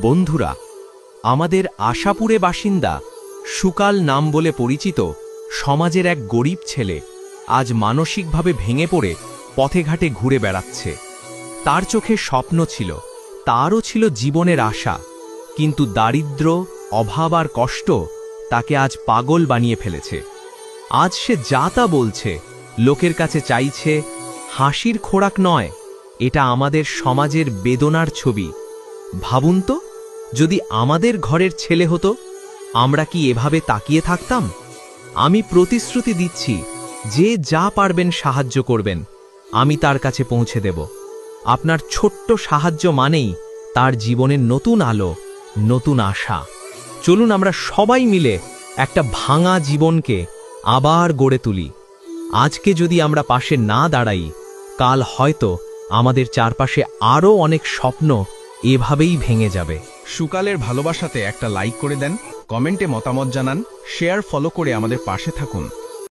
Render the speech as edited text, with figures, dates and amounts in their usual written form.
বন্ধুরা, আমাদের আশাপুরে বাসিন্দা সুকাল নাম বলে পরিচিত সমাজের এক গরিব ছেলে আজ মানসিকভাবে ভেঙে পড়ে পথে ঘাটে ঘুরে বেড়াচ্ছে। তার চোখে স্বপ্ন ছিল, তারও ছিল জীবনের আশা, কিন্তু দারিদ্র্য, অভাব আর কষ্ট তাকে আজ পাগল বানিয়ে ফেলেছে। আজ সে যা তা বলছে, লোকের কাছে চাইছে, হাসির খোরাক নয়, এটা আমাদের সমাজের বেদনার ছবি। ভাবুন তো, যদি আমাদের ঘরের ছেলে হতো, আমরা কি এভাবে তাকিয়ে থাকতাম? আমি প্রতিশ্রুতি দিচ্ছি, যে যা পারবেন সাহায্য করবেন, আমি তার কাছে পৌঁছে দেব। আপনার ছোট্ট সাহায্য মানেই তার জীবনের নতুন আলো, নতুন আশা। চলুন আমরা সবাই মিলে একটা ভাঙা জীবনকে আবার গড়ে তুলি। আজকে যদি আমরা পাশে না দাঁড়াই, কাল হয়তো আমাদের চারপাশে আরও অনেক স্বপ্ন এভাবেই ভেঙে যাবে। সুকালের ভালোবাসাতে একটা লাইক করে দেন, কমেন্টে মতামত জানান, শেয়ার ফলো করে আমাদের পাশে থাকুন।